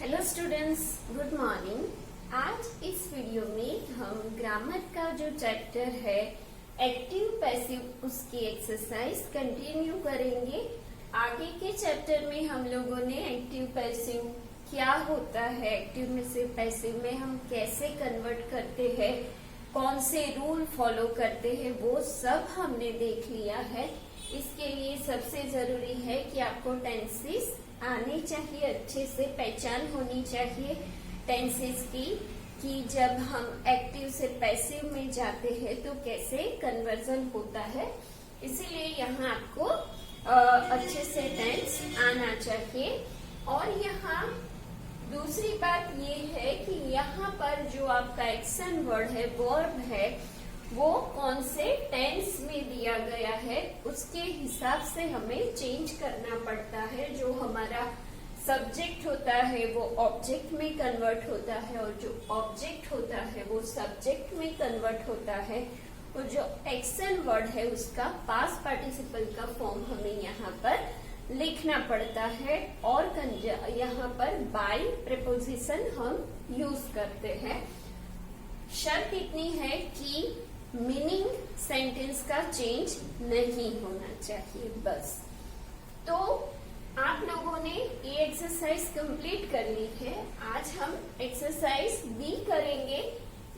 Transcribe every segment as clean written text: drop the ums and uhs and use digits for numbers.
Hello students, good morning. आज इस video में हम ग्रामर का जो चैप्टर है एक्टिव पैसिव उसकी एक्सरसाइज कंटिन्यू करेंगे। आगे के चैप्टर में हम लोगों ने एक्टिव पैसिव क्या होता है, एक्टिव में से पैसिव में हम कैसे कन्वर्ट करते हैं, कौन से रूल फॉलो करते हैं, वो सब हमने देख लिया है। इसके लिए सबसे जरूरी है कि आपको टेंसेस आने चाहिए, अच्छे से पहचान होनी चाहिए टेंसेस की, कि जब हम एक्टिव से पैसिव में जाते हैं तो कैसे कन्वर्जन होता है। इसीलिए यहाँ आपको अच्छे से टेंस आना चाहिए। और यहाँ दूसरी बात ये है कि यहाँ पर जो आपका एक्शन वर्ड है, वर्ब है, वो कौन से टेंस में दिया गया है उसके हिसाब से हमें चेंज करना पड़ता है। जो हमारा सब्जेक्ट होता है वो ऑब्जेक्ट में कन्वर्ट होता है, और जो ऑब्जेक्ट होता है वो सब्जेक्ट में कन्वर्ट होता है, और जो एक्शन वर्ड है उसका पास्ट पार्टिसिपल का फॉर्म हमें यहाँ पर लिखना पड़ता है। और यहाँ पर बाय प्रीपोजिशन हम यूज करते हैं। शर्त इतनी है कि मीनिंग सेंटेंस का चेंज नहीं होना चाहिए, बस। तो आप लोगों ने ये एक्सरसाइज कंप्लीट कर ली है। आज हम एक्सरसाइज बी करेंगे।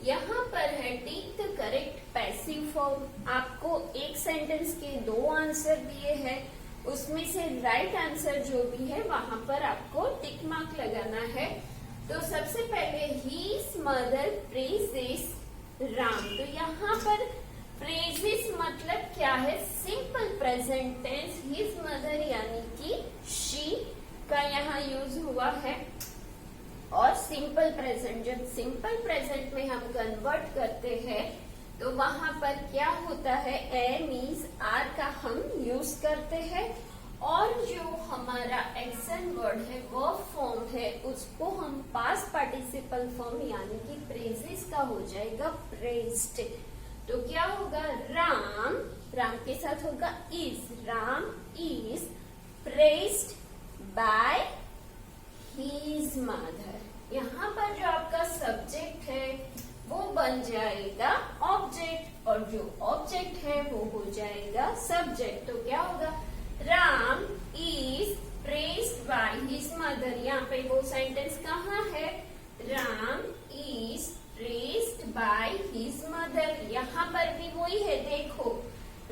यहाँ पर है tick the correct passive form. आपको एक सेंटेंस के 2 आंसर दिए हैं, उसमें से राइट आंसर जो भी है वहां पर आपको टिक मार्क लगाना है। तो सबसे पहले हिज मदर प्रेजेस राम। तो यहाँ पर प्रेजेस मतलब क्या है? Simple present tense his mother यानी कि शी का यहाँ यूज हुआ है। और सिंपल प्रेजेंट, जब सिंपल प्रेजेंट में हम कन्वर्ट करते हैं तो वहां पर क्या होता है? एम इज आर का हम यूज करते हैं। और जो हमारा एक्शन वर्ड है, वर्ब फॉर्म है, उसको हम पास्ट पार्टिसिपल फॉर्म यानी कि प्रेजेस का हो जाएगा प्रेज्ड। तो क्या होगा? राम, राम के साथ होगा is. Ram is praised by his mother. यहाँ पर जो आपका सब्जेक्ट है वो बन जाएगा ऑब्जेक्ट, और जो ऑब्जेक्ट है वो हो जाएगा सब्जेक्ट। तो क्या होगा? Ram is praised by his mother. यहाँ पे वो सेंटेंस कहाँ है? Ram is praised by his mother. यहाँ पर भी वही है, देखो,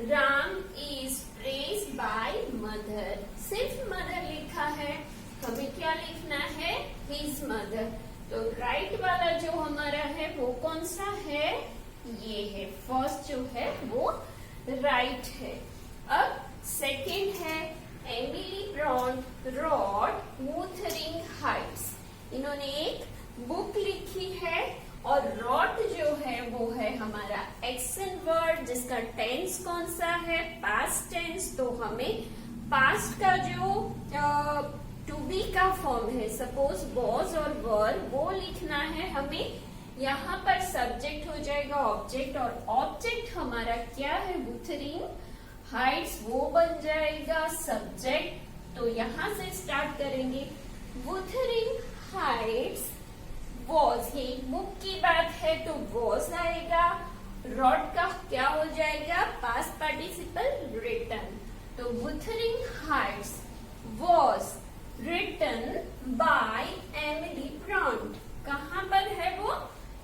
Ram is praised by mother. सिर्फ मदर लिखा है, हमें क्या लिखना है? His mother. तो राइट वाला जो हमारा है वो कौन सा है? ये है, फर्स्ट जो है वो राइट है। अब सेकेंड है एमिली ब्रॉन्ट रॉट वुथरिंग हाइट्स। इन्होंने एक बुक लिखी है, और रॉट जो है वो है हमारा एक्शन वर्ड, जिसका टेंस कौन सा है? Past tense. तो हमें पास्ट का जो टू बी का फॉर्म है, सपोज वॉज और वर, वो लिखना है हमें। यहाँ पर सब्जेक्ट हो जाएगा ऑब्जेक्ट, और ऑब्जेक्ट हमारा क्या है? वुथरिंग हाइट्स, वो बन जाएगा सब्जेक्ट। तो यहाँ से स्टार्ट करेंगे। वुथरिंग हाइट्स वॉज, ये बुक की बात है तो वॉज आएगा। रॉट का क्या हो जाएगा? Past participle written. तो Wuthering Heights was written by Emily Bronte. कहाँ पर है वो?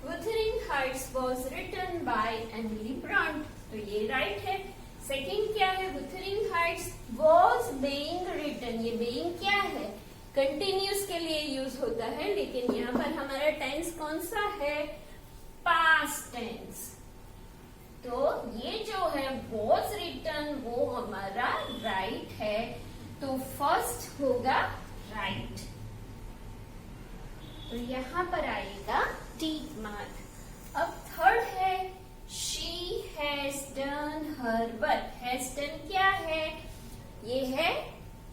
Wuthering Heights was written by Emily Bronte. तो ये राइट है। सेकंड क्या है? Wuthering Heights was being written. ये बीइंग क्या है? कंटिन्यूस के लिए यूज होता है, लेकिन यहाँ पर हमारा टेंस कौन सा है? Past tense. तो ये जो है वॉज रिटन, वो हमारा राइट है। तो फर्स्ट होगा राइट। तो यहाँ पर आएगा टिक मार्क। अब थर्ड है she has done her work. Has done क्या है? ये है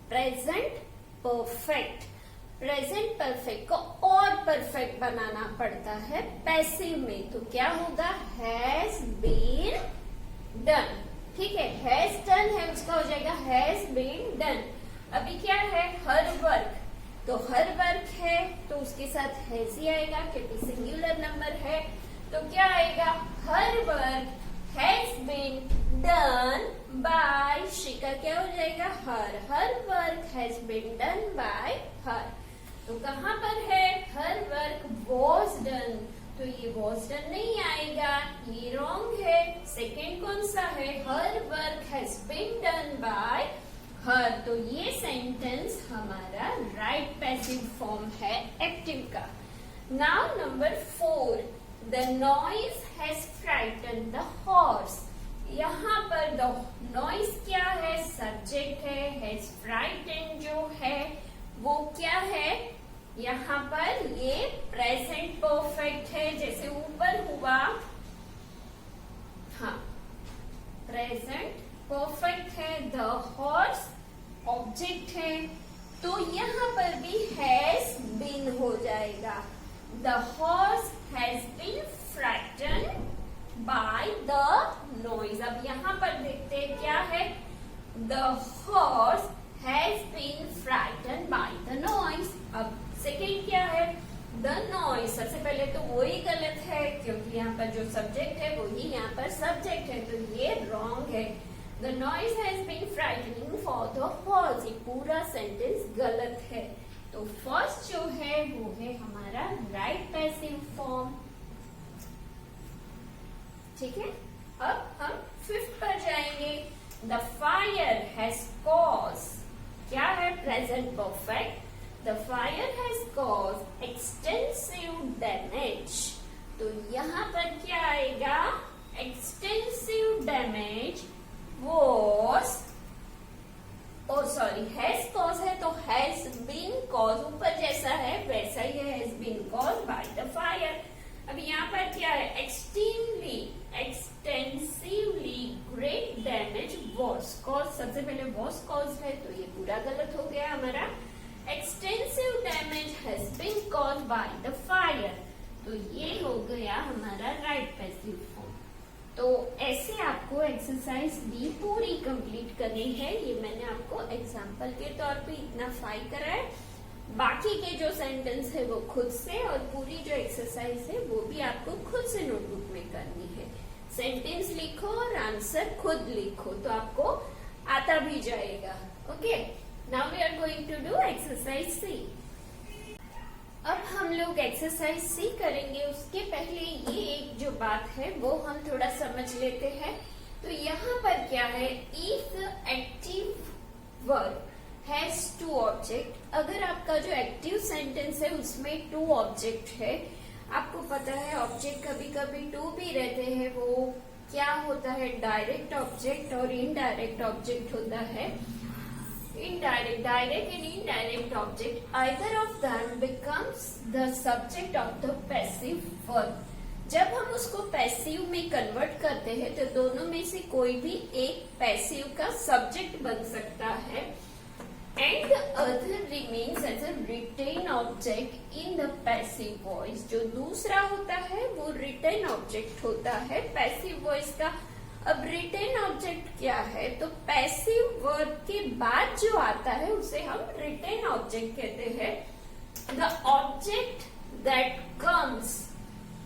प्रेजेंट परफेक्ट। प्रेजेंट परफेक्ट को और परफेक्ट बनाना पड़ता है पैसिव में। तो क्या होगा? Has been done. ठीक है, हैज डन है, उसका हो जाएगा हैज बीन डन। अभी क्या है? Her work. तो हर वर्क है तो उसके साथ हैज ही आएगा क्योंकि सिंगुलर नंबर है। तो क्या आएगा, her work has been done by, she का क्या हो जाएगा, her work has been done by her. तो कहाँ पर है, हर वर्क वॉज डन, तो ये वॉज डन नहीं आएगा, ये रॉन्ग है। सेकेंड कौन सा है, her work has been done by her, तो ये सेंटेंस हमारा राइट पैसिव फॉर्म है एक्टिव का। Now number 4, the noise has frighten the horse. यहाँ पर द नॉइज क्या है, सब्जेक्ट है, हैज फ्राइटन जो है वो क्या है, यहाँ पर ये प्रेजेंट परफेक्ट है, जैसे ऊपर हुआ, हाँ प्रेजेंट परफेक्ट है। द हॉर्स ऑब्जेक्ट है, तो यहाँ पर भी हैज बीन हो जाएगा। The horse has been frighten by the noise. अब यहाँ पर देखते हैं क्या है, the horse has been frighten by the noise. अब सेकेंड क्या है, द नॉइज, सबसे पहले तो वो ही गलत है क्योंकि यहाँ पर जो सब्जेक्ट है वही यहाँ पर सब्जेक्ट है, तो ये रॉन्ग है। The noise has been frightening for the horse, ये पूरा सेंटेंस गलत है। तो फर्स्ट जो है वो है हमारा राइट पैसिव फॉर्म। ठीक है, अब हम 5th पर जाएंगे। द फायर हैज कॉज, क्या है, present perfect. The fire has caused extensive damage, तो यहाँ पर क्या आएगा, extensive damage was, has caused है तो has been caused, ऊपर जैसा है वैसा ही है, has been caused by the fire। अब यहाँ पर क्या है, extensively great damage was caused, सबसे पहले was caused है तो ये पूरा गलत हो गया हमारा। Extensive damage has been caused by the fire, तो ये हो गया हमारा राइट पैसिव फॉर्म। तो ऐसे आपको एक्सरसाइज डी पूरी कंप्लीट करनी है, ये मैंने आपको एग्जांपल के तौर पे इतना 5 करा है, बाकी के जो सेंटेंस है वो खुद से, और पूरी जो एक्सरसाइज है वो भी आपको खुद से नोटबुक में करनी है। सेंटेंस लिखो और आंसर खुद लिखो तो आपको आता भी जाएगा। Okay, Now we are going to do exercise C. अब हम लोग एक्सरसाइज C करेंगे, उसके पहले ये एक जो बात है वो हम थोड़ा समझ लेते हैं। तो यहाँ पर क्या है, if active verb has 2 object, अगर आपका जो एक्टिव सेंटेंस है उसमें 2 ऑब्जेक्ट है, आपको पता है ऑब्जेक्ट कभी कभी 2 भी रहते हैं, वो क्या होता है, डायरेक्ट ऑब्जेक्ट और इनडायरेक्ट ऑब्जेक्ट होता है। Indirect, direct and indirect object, either of them becomes the subject of the passive verb. जब हम उसको पैसिव में कन्वर्ट करते हैं तो दोनों में से कोई भी एक पैसिव का सब्जेक्ट बन सकता है, and the other remains as a written object in the passive voice. जो दूसरा होता है वो written object होता है पैसिव वॉइस का। अब रिटेन ऑब्जेक्ट क्या है, तो पैसिव वर्ब के बाद जो आता है उसे हम रिटेन ऑब्जेक्ट कहते हैं। The object that comes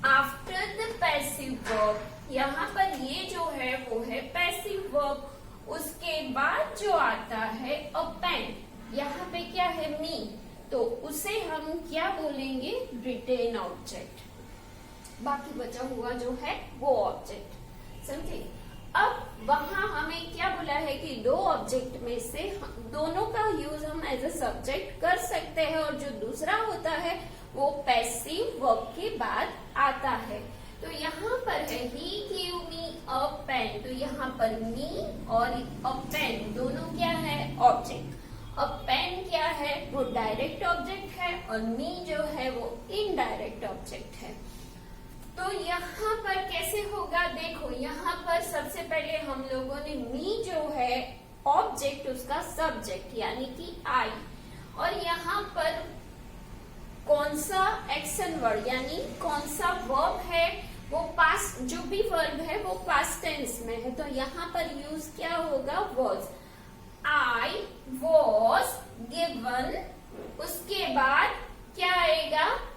after the passive verb, यहाँ पर ये जो है वो है पैसिव वर्ब, उसके बाद जो आता है अपेंड, यहाँ पे क्या है मी, तो उसे हम क्या बोलेंगे, रिटेन ऑब्जेक्ट। बाकी बचा हुआ जो है वो ऑब्जेक्ट, समझे। अब वहां हमें क्या बोला है कि 2 ऑब्जेक्ट में से दोनों का यूज हम एज अ सब्जेक्ट कर सकते हैं, और जो दूसरा होता है वो पैसिव वर्ब के बाद आता है। तो यहाँ पर है ही गिव मी अ पेन, तो यहाँ पर मी और अ पेन दोनों क्या है, ऑब्जेक्ट। अब पेन क्या है, वो डायरेक्ट ऑब्जेक्ट है, और मी जो है वो इनडायरेक्ट ऑब्जेक्ट है। तो यहाँ पर कैसे होगा, देखो यहाँ पर सबसे पहले हम लोगों ने मी जो है ऑब्जेक्ट, उसका सब्जेक्ट यानी कि आई, और यहाँ पर कौन सा एक्शन वर्ड यानी कौन सा वर्ब है, वो पास्ट, जो भी वर्ब है वो पास्ट टेंस में है, तो यहाँ पर यूज क्या होगा, वॉज। आई वॉज गिवन, उसके बाद क्या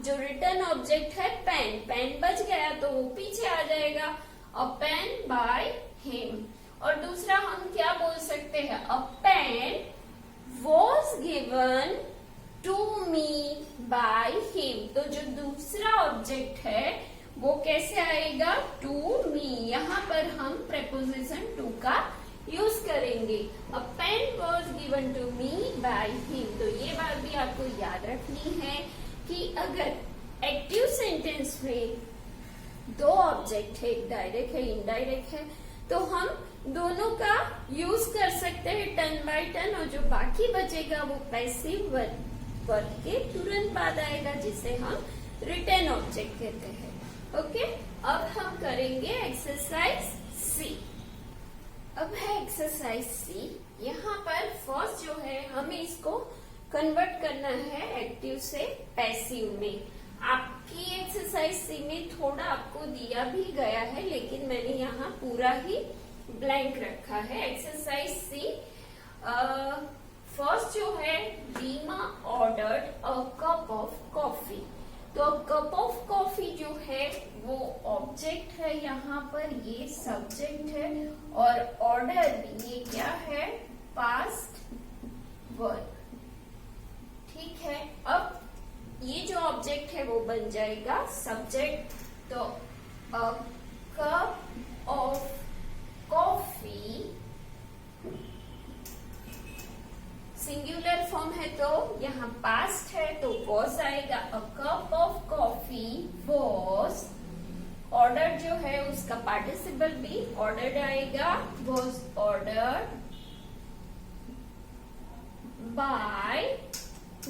जो रिटर्न ऑब्जेक्ट है पेन, पेन बच गया तो वो पीछे आ जाएगा, अ पेन बाय हिम। और दूसरा हम क्या बोल सकते हैं, a pen was given to me by him. तो जो दूसरा ऑब्जेक्ट है वो कैसे आएगा, टू मी। यहाँ पर हम प्रेपोजिशन टू का यूज करेंगे, a pen was given to me by him. तो ये बात भी आपको याद रखनी है कि अगर एक्टिव सेंटेंस में दो ऑब्जेक्ट है, एक डायरेक्ट है इनडायरेक्ट है, तो हम दोनों का यूज कर सकते हैं टर्न बाय टर्न, और जो बाकी बचेगा वो पैसिव वर्ब के तुरंत बाद आएगा, जिसे हम रिटर्न ऑब्जेक्ट कहते हैं। ओके, अब हम करेंगे एक्सरसाइज सी। अब है एक्सरसाइज सी। यहाँ पर फर्स्ट जो है हमें इसको कन्वर्ट करना है एक्टिव से पैसिव में। आपकी एक्सरसाइज सी में थोड़ा आपको दिया भी गया है, लेकिन मैंने यहाँ पूरा ही ब्लैंक रखा है। एक्सरसाइज सी फर्स्ट जो है, Reema ordered a cup of coffee. तो कप ऑफ कॉफी जो है वो ऑब्जेक्ट है, यहाँ पर ये सब्जेक्ट है, और ऑर्डर ये क्या है, पास्ट वर्ब। ठीक है, अब ये जो ऑब्जेक्ट है वो बन जाएगा सब्जेक्ट। तो अ cup of coffee singular form है तो यहाँ पास्ट है तो वॉज आएगा, अ cup of coffee was. Order जो है उसका पार्टिसिपल भी ऑर्डर्ड आएगा, वॉज ऑर्डर्ड बाय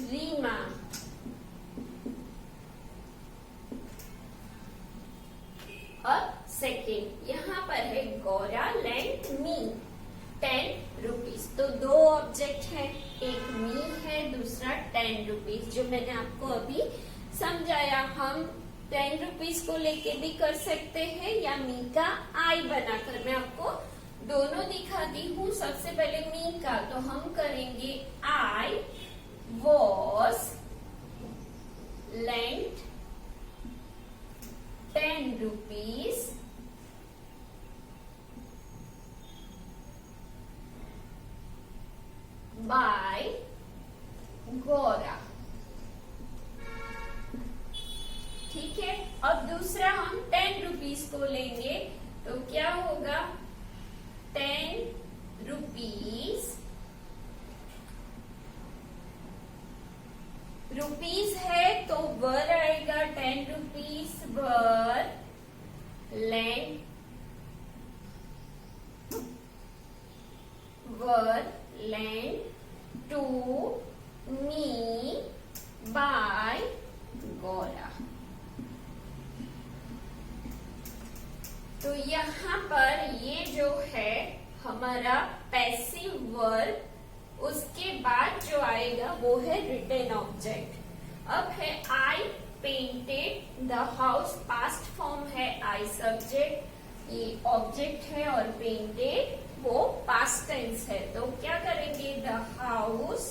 रीमा। अब सेकेंड यहाँ पर है, गौरा लेंट मी 10 रुपीज। तो दो ऑब्जेक्ट है, एक मी है, दूसरा 10 रुपीज। जो मैंने आपको अभी समझाया, हम 10 रुपीज को लेके भी कर सकते हैं या मी का आई बनाकर। मैं आपको दोनों दिखाती हूँ। सबसे पहले मी का, तो हम करेंगे I was lent 10 rupees by Gaura. ठीक है, अब दूसरा हम 10 रुपीज को लेंगे तो क्या होगा, 10 रुपीज, रुपीज है तो वर आएगा, 10 rupees were lent, were lent to me by Gaura. तो यहाँ पर ये जो है हमारा पैसिव वर्ब, उसके बाद जो आएगा वो है रिटन ऑब्जेक्ट। अब है I painted the house, past form है, आई सब्जेक्ट, ये ऑब्जेक्ट है, और पेंटेड वो पास्ट टेंस है। तो क्या करेंगे, द हाउस,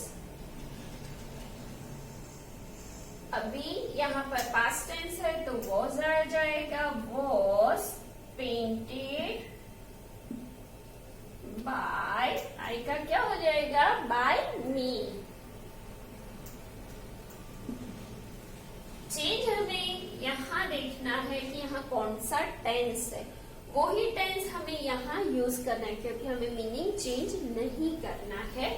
अभी यहाँ पर पास्ट टेंस है तो वॉज आ जाएगा, वॉज पेंटेड बाय, आई का क्या हो जाएगा, बाय मी। चेंज हमें यहाँ देखना है कि यहाँ कौन सा टेंस है, वही टेंस हमें यहाँ यूज करना है, क्योंकि हमें मीनिंग चेंज नहीं करना है,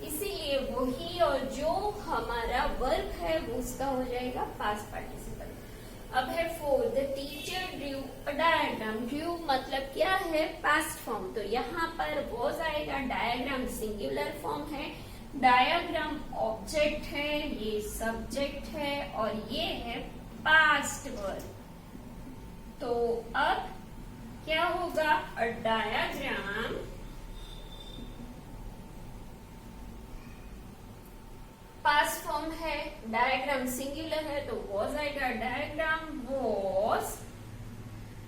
इसीलिए वही, और जो हमारा वर्ब है वो उसका हो जाएगा पास्ट पार्टिसिपल। अब है 4, the teacher drew a diagram. Drew मतलब क्या है, पास्ट फॉर्म, तो यहाँ पर वॉज आएगा, डायग्राम सिंगुलर फॉर्म है, डायग्राम ऑब्जेक्ट है, ये सब्जेक्ट है, और ये है पास्ट वर्ब। तो अब क्या होगा, अ डायग्राम पास्ट फॉर्म है, डायग्राम सिंगुलर है तो वॉज आएगा, डायग्राम वॉज।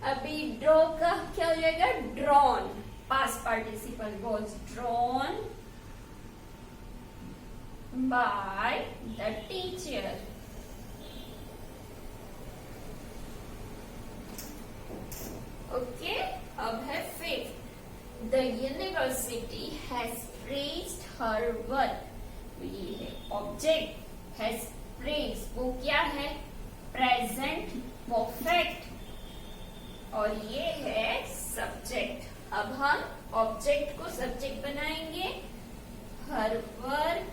अभी ड्रॉ का क्या हो जाएगा, drawn, past participle, was drawn by the teacher. The university has praised her work. तो ये है ऑब्जेक्ट, has praised, वो क्या है? प्रेजेंट परफेक्ट, और ये है सब्जेक्ट। अब हम ऑब्जेक्ट को सब्जेक्ट बनाएंगे, हर वर्क।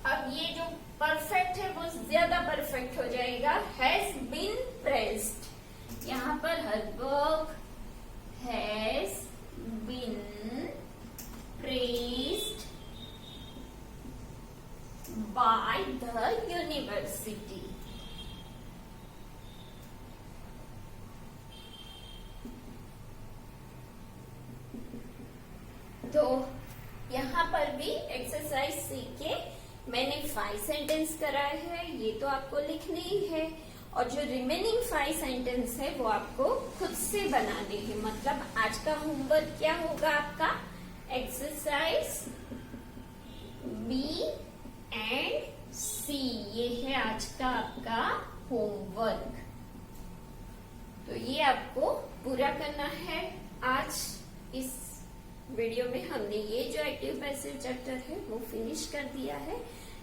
अब ये जो परफेक्ट है वो ज्यादा परफेक्ट हो जाएगा, हैज बीन प्रेज्ड। यहाँ पर हर वर्क has been praised by the university. तो यहाँ पर भी एक्सरसाइज सीख के मैंने 5 सेंटेंस कराए हैं, ये तो आपको लिखने ही है, और जो रिमेनिंग 5 सेंटेंस है वो आपको खुद से बनाने हैं। मतलब आज का होमवर्क क्या होगा आपका? एक्सरसाइज B एंड C, ये है आज का आपका होमवर्क। तो ये आपको पूरा करना है। आज इस वीडियो में हमने ये जो एक्टिव पैसिव चैप्टर है वो फिनिश कर दिया है।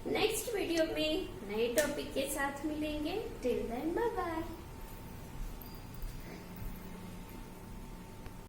नेक्स्ट वीडियो में नए टॉपिक के साथ मिलेंगे। Till then bye bye.